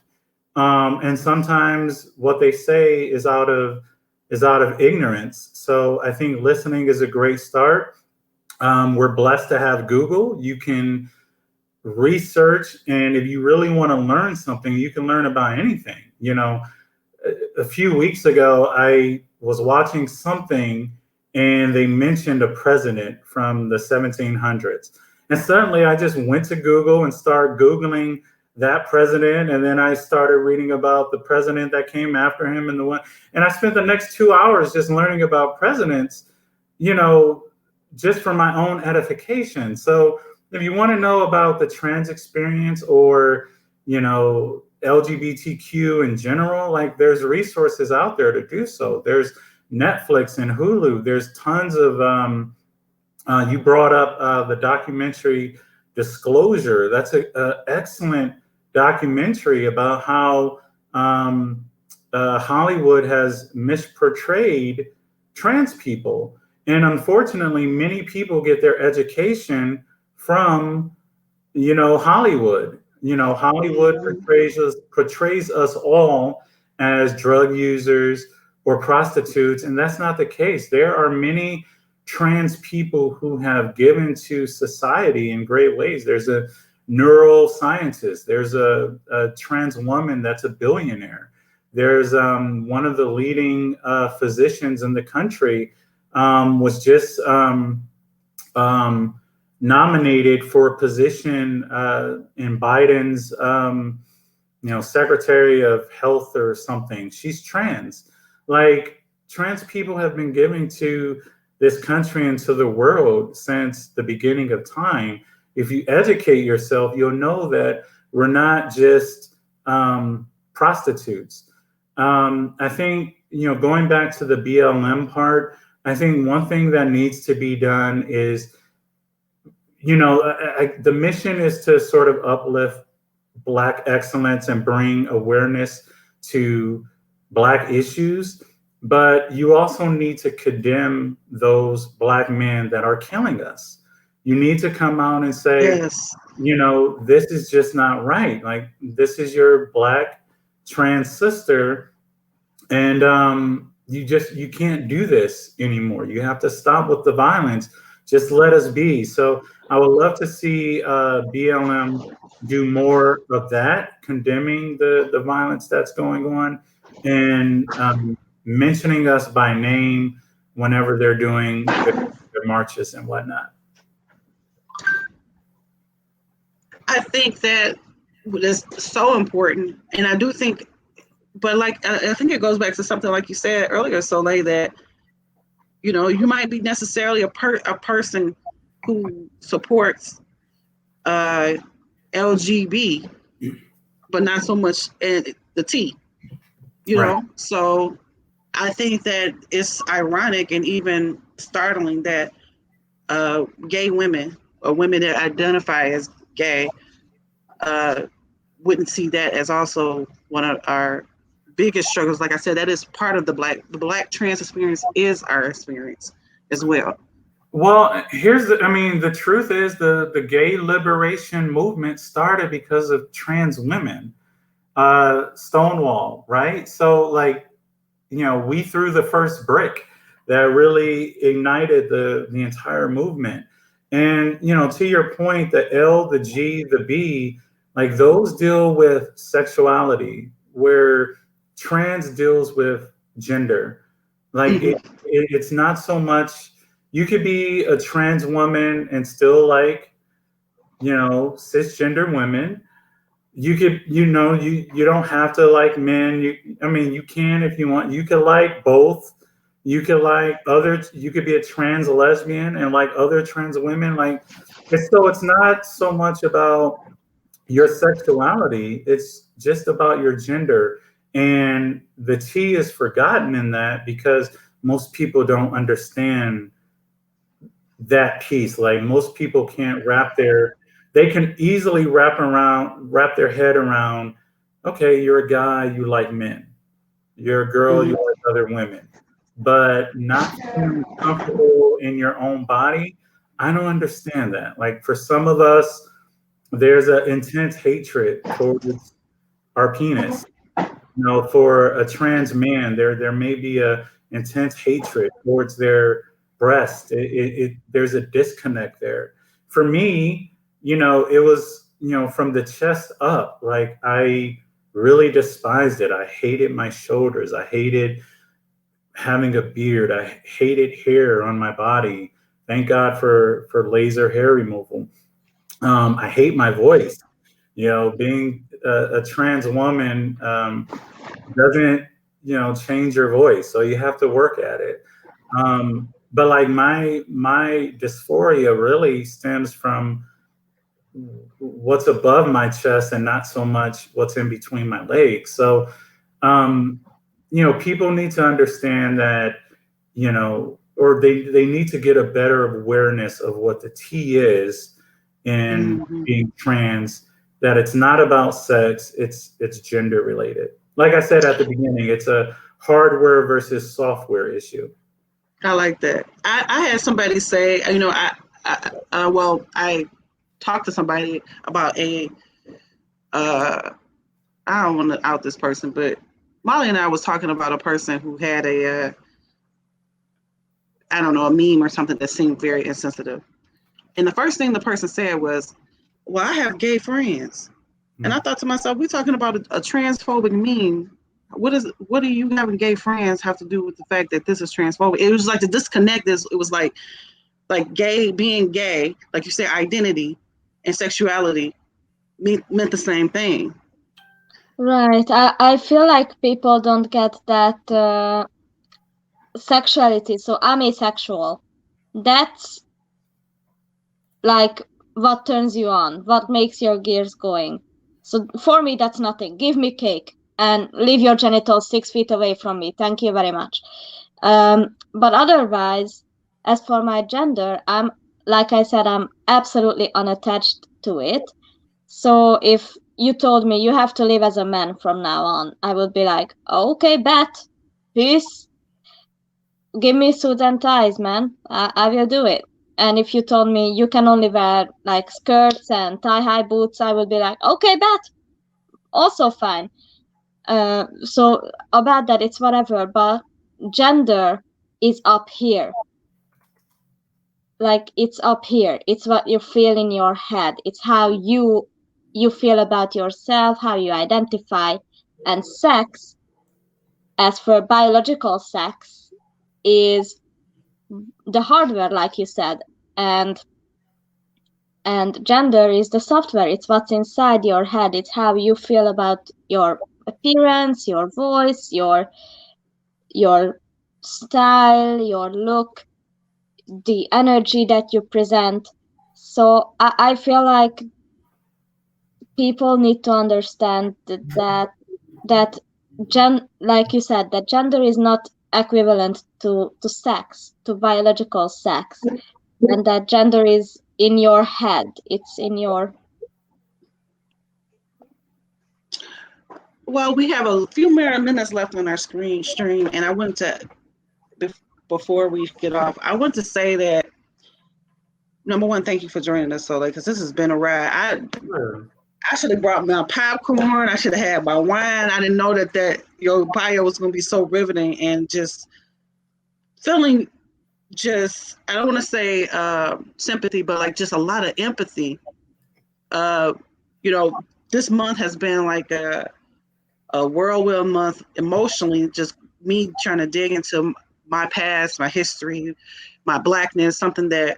And sometimes what they say is out of ignorance. So I think listening is a great start. We're blessed to have Google. You can research, and if you really want to learn something, you can learn about anything. A few weeks ago, I was watching something and they mentioned a president from the 1700s. And suddenly I just went to Google and started Googling that president. And then I started reading about the president that came after him and I spent the next 2 hours just learning about presidents, just for my own edification. So if you want to know about the trans experience or, LGBTQ in general, like, there's resources out there to do so. There's Netflix and Hulu. There's tons of, you brought up the documentary Disclosure. That's an excellent documentary about how Hollywood has misportrayed trans people. And unfortunately, many people get their education from, Hollywood. Hollywood portrays us all as drug users or prostitutes, and that's not the case. There are many trans people who have given to society in great ways. There's a neuroscientist. There's a trans woman that's a billionaire. There's one of the leading physicians in the country was just nominated for a position in Biden's, Secretary of Health or something. She's trans. Like, trans people have been giving to this country and to the world since the beginning of time. If you educate yourself, you'll know that we're not just prostitutes. I think, going back to the BLM part, I think one thing that needs to be done is, the mission is to sort of uplift Black excellence and bring awareness to Black issues. But you also need to condemn those Black men that are killing us. You need to come out and say, Yes. This is just not right. Like, this is your Black trans sister, and you can't do this anymore. You have to stop with the violence. Just let us be. So I would love to see BLM do more of that, condemning the violence that's going on, and mentioning us by name whenever they're doing their marches and whatnot. I think that is so important, and I do think, but like I think it goes back to something like you said earlier, Soleil, that you might be necessarily a person who supports LGB, but not so much the T, Right. So I think that it's ironic and even startling that gay women or women that identify as gay wouldn't see that as also one of our biggest struggles. Like I said, that is part of the black trans experience is our experience as well. Well, the truth is the gay liberation movement started because of trans women, Stonewall, right? So we threw the first brick that really ignited the entire movement. And, to your point, the L, the G, the B, like those deal with sexuality, where trans deals with gender. Like it's not so much, you could be a trans woman and still like, cisgender women. You could, you don't have to like men. You can if you want. You could like both. You could like you could be a trans lesbian and like other trans women. Like, it's not so much about your sexuality. It's just about your gender. And the T is forgotten in that because most people don't understand that piece. Like, most people can't they can easily wrap their head around, okay, you're a guy, you like men. You're a girl, you like other women. But not feeling comfortable in your own body, I don't understand that. Like, for some of us, there's an intense hatred towards our penis. For a trans man, there may be a intense hatred towards their breast. There's a disconnect there. For me, it was, from the chest up, like I really despised it. I hated my shoulders. I hated having a beard. I hated hair on my body. Thank God for laser hair removal. I hate my voice. Being a trans woman doesn't, change your voice. So you have to work at it. But like my dysphoria really stems from what's above my chest and not so much what's in between my legs. So, people need to understand that, or they need to get a better awareness of what the T is in being trans, that it's not about sex, it's gender related. Like I said at the beginning, it's a hardware versus software issue. I like that. I had somebody say, I talked to somebody about I don't want to out this person, but Molly and I was talking about a person who had a meme or something that seemed very insensitive. And the first thing the person said was, well, I have gay friends. And I thought to myself, we're talking about a transphobic meme what do you having gay friends have to do with the fact that this is transphobic? It was like the disconnect is, it was like gay, being gay, like you say, identity and sexuality meant the same thing. Right. I feel like people don't get that sexuality. So I'm asexual. That's like what turns you on, what makes your gears going. So for me, that's nothing. Give me cake and leave your genitals 6 feet away from me. Thank you very much. But otherwise, as for my gender, like I said, I'm absolutely unattached to it. So if you told me you have to live as a man from now on, I would be like, okay, bet, peace. Give me suits and ties, man. I will do it. And if you told me you can only wear like skirts and thigh-high boots, I would be like, okay, bet. Also fine. So about that, it's whatever. But gender is up here. Like it's up here. It's what you feel in your head. It's how you feel about yourself, how you identify. And sex, as for biological sex, is the hardware, like you said, and gender is the software. It's what's inside your head. It's how you feel about your appearance, your voice, your style, your look, the energy that you present. So I feel like people need to understand that like you said, that gender is not equivalent to sex, to biological sex, and that gender is in your head. It's in your. Well, we have a few more minutes left on our stream, and I want to, before we get off, I want to say that, number one, thank you for joining us, Soleil, because this has been a ride. I should have brought my popcorn. I should have had my wine. I didn't know that your bio was going to be so riveting, and just feeling just, I don't want to say sympathy, but like just a lot of empathy. This month has been like a whirlwind month emotionally, just me trying to dig into my past, my history, my Blackness, something that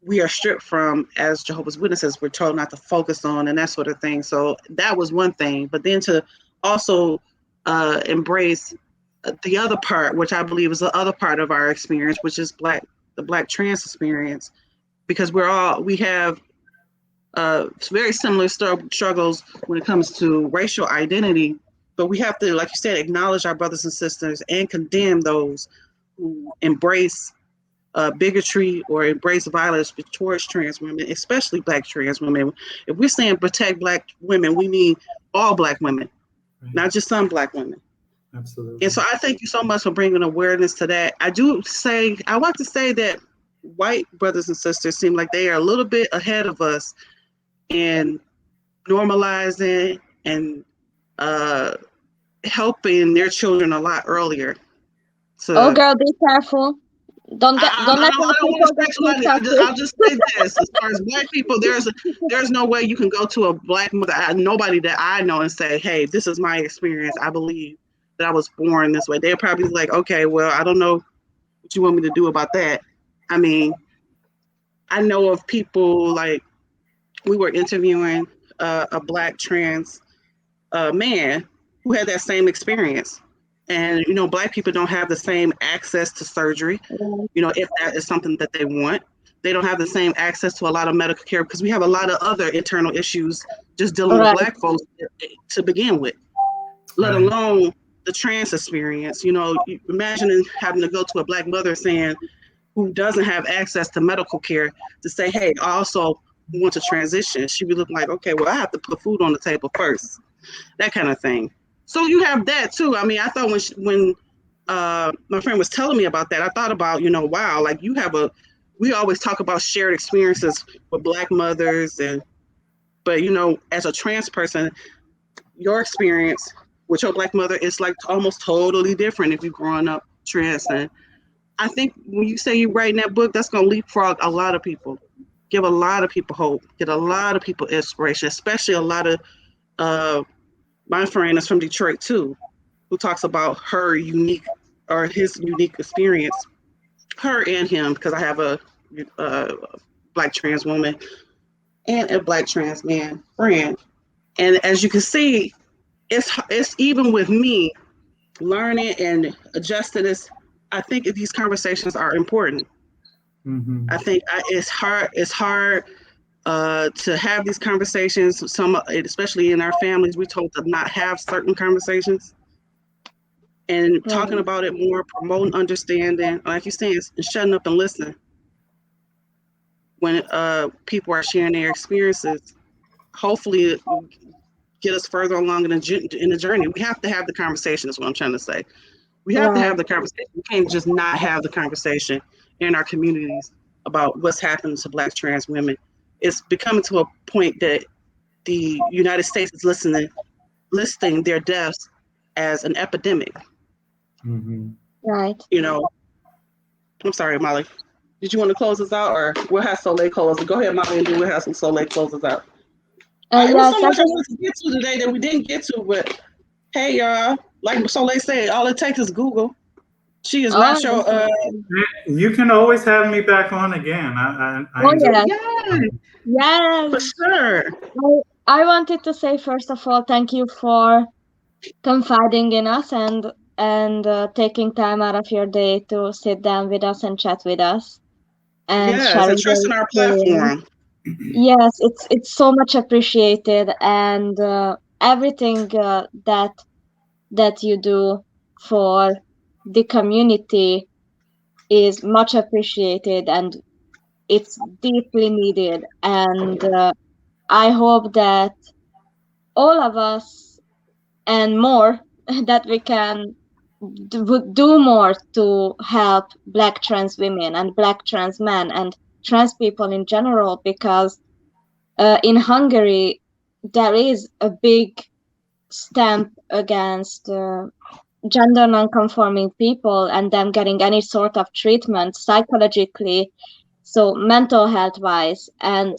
we are stripped from as Jehovah's Witnesses. We're told not to focus on, and that sort of thing. So that was one thing. But then to also embrace the other part, which I believe is the other part of our experience, which is the Black trans experience, because we have very similar struggles when it comes to racial identity, but we have to, like you said, acknowledge our brothers and sisters and condemn those who embrace bigotry or embrace violence towards trans women, especially Black trans women. If we're saying protect Black women, we need all Black women, not just some Black women. Absolutely. And so I thank you so much for bringing awareness to that. I want to say that white brothers and sisters seem like they are a little bit ahead of us in normalizing and helping their children a lot earlier. Oh, girl, be careful. Don't let the people get too. I'll just say this: as far as Black people, there's no way you can go to a Black mother, nobody that I know, and say, "Hey, this is my experience. I believe that I was born this way." They're probably like, "Okay, well, I don't know what you want me to do about that." I mean, I know of people, like, we were interviewing a Black trans man who had that same experience. And, Black people don't have the same access to surgery, if that is something that they want. They don't have the same access to a lot of medical care because we have a lot of other internal issues just dealing with Black folks to begin with, let alone the trans experience. Imagine having to go to a Black mother who doesn't have access to medical care to say, "Hey, I also want to transition." She would look like, "Okay, well, I have to put food on the table first," that kind of thing. So you have that too. I mean, I thought when my friend was telling me about that, I thought about, wow, like we always talk about shared experiences with Black mothers, but as a trans person, your experience with your Black mother is like almost totally different if you're growing up trans. And I think when you say you're writing that book, that's going to leapfrog a lot of people, give a lot of people hope, get a lot of people inspiration, especially a lot of my friend is from Detroit too, who talks about his unique experience, her and him, because I have a Black trans woman and a Black trans man friend. And as you can see, it's even with me learning and adjusting this. I think these conversations are important. Mm-hmm. I think it's hard. It's hard to have these conversations. Some, especially in our families, we're told to not have certain conversations. And talking Right. about it more, promoting understanding, like you're saying, shutting up and listening when people are sharing their experiences. Hopefully, it will get us further along in the journey. We have to have the conversation. Is what I'm trying to say. We have to have Right. the conversation. We can't just not have the conversation in our communities about what's happening to Black trans women. It's becoming to a point that the United States is listing their deaths as an epidemic. Mm-hmm. Right. You know, I'm sorry, Molly. Did you want to close us out, or we'll have Soleil close it? Go ahead, Molly, and then we'll have some Soleil close us out. It was so Yes, I much I just wanted to get to today that we didn't get to, but hey, y'all, like Soleil said, all it takes is Google. She is oh not your You can always have me back on again. I oh enjoy. yes, yeah, for yes. sure. I wanted to say first of all, thank you for confiding in us and taking time out of your day to sit down with us and chat with us and Yes, and sharing your trusting our experience. platform. Yes, it's so much appreciated, and everything that you do for the community is much appreciated, and it's deeply needed. And I hope that all of us and more that we can do more to help Black trans women and Black trans men and trans people in general, because in Hungary there is a big stamp against gender non-conforming people and them getting any sort of treatment psychologically, so mental health wise and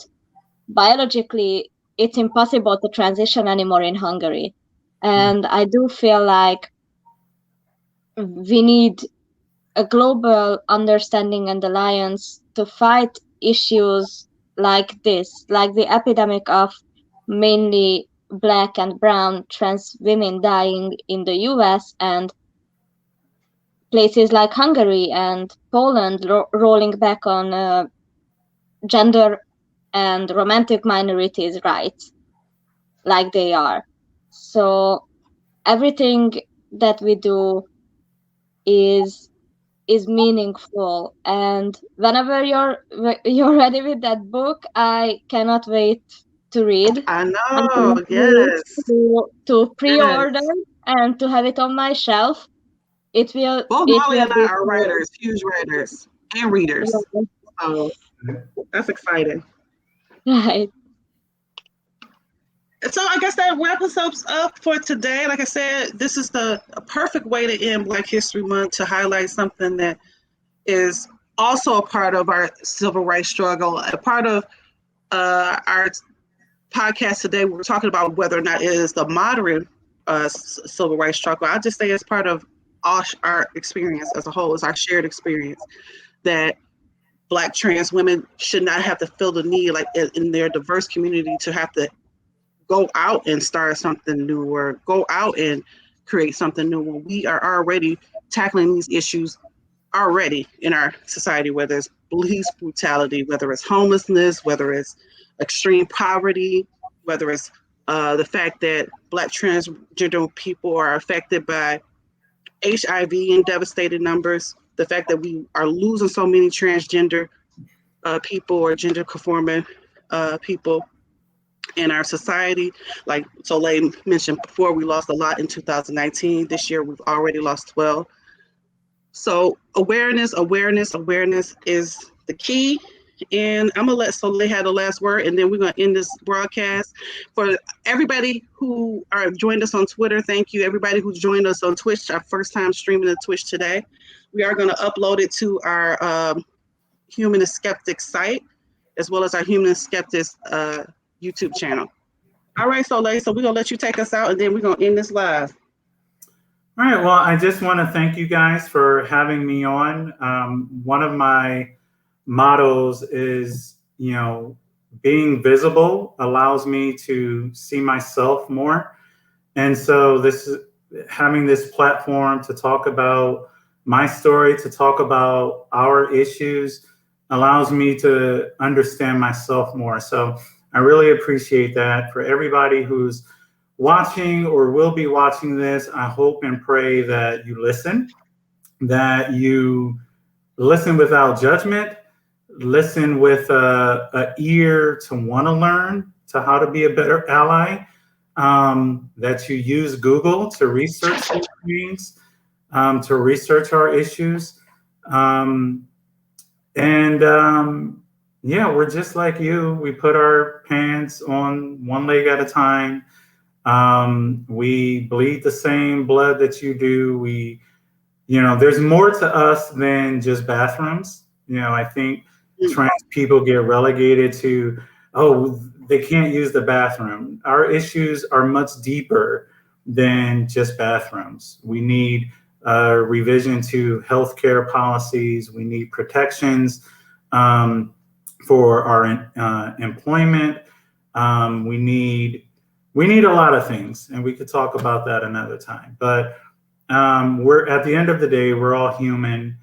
biologically. It's impossible to transition anymore in Hungary, and I do feel like we need a global understanding and alliance to fight issues like this, like the epidemic of mainly Black and brown trans women dying in the US, and places like Hungary and Poland rolling back on gender and romantic minorities' rights like they are. So everything that we do is meaningful, and whenever you're ready with that book, I cannot wait to read. I I know. cannot wait Yes. to pre-order Yes. and to have it on my shelf. it will Both it Molly will and be I are writers, huge writers, and readers. So that's exciting. right. So I guess that wraps us up for today. Like I said, this is a perfect way to end Black History Month, to highlight something that is also a part of our civil rights struggle, a part of our podcast today. We're talking about whether or not it is the modern civil rights struggle. I just say it's part of our experience as a whole. It's our shared experience that Black trans women should not have to feel the need, like in their diverse community, to have to go out and start something new or go out and create something new when we are already tackling these issues already in our society, whether it's police brutality, whether it's homelessness, whether it's extreme poverty, whether it's the fact that Black transgender people are affected by HIV in devastating numbers, the fact that we are losing so many transgender people or gender conforming people in our society. Like Soleil mentioned before, we lost a lot in 2019. This year, we've already lost 12. So awareness is the key. And I'm gonna let Soleil have the last word, and then we're gonna end this broadcast. For everybody who are joined us on Twitter, thank you. Everybody who joined us on Twitch, our first time streaming to Twitch today. We are gonna upload it to our Humanist Skeptics site, as well as our Humanist Skeptics YouTube channel. All right, Soleil, so we're going to let you take us out, and then we're going to end this live. All right. Well, I just want to thank you guys for having me on. One of my mottos is, being visible allows me to see myself more. And so having this platform to talk about my story, to talk about our issues, allows me to understand myself more. So I really appreciate that. For everybody who's watching or will be watching this, I hope and pray that you listen without judgment, listen with an ear to want to learn, to how to be a better ally, that you use Google to research these things, to research our issues. Yeah, we're just like you. We put our pants on one leg at a time. We bleed the same blood that you do. There's more to us than just bathrooms. I think trans people get relegated to, they can't use the bathroom. Our issues are much deeper than just bathrooms. We need revision to healthcare policies. We need protections for our employment. We need a lot of things, and we could talk about that another time. But we're at the end of the day, we're all human.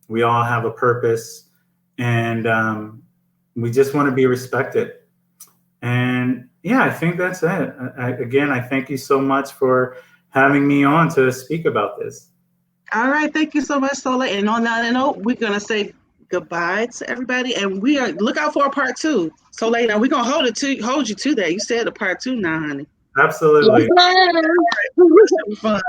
We all have a purpose, and we just want to be respected. And yeah, I think that's it. Again, I thank you so much for having me on to speak about this. All right, thank you so much, Soleil. And on that note, we're gonna say goodbye to everybody, and look out for a part 2. Soleil, now we're gonna hold you to that. You said a part 2 now, honey. Yes, Absolutely. All right, fun.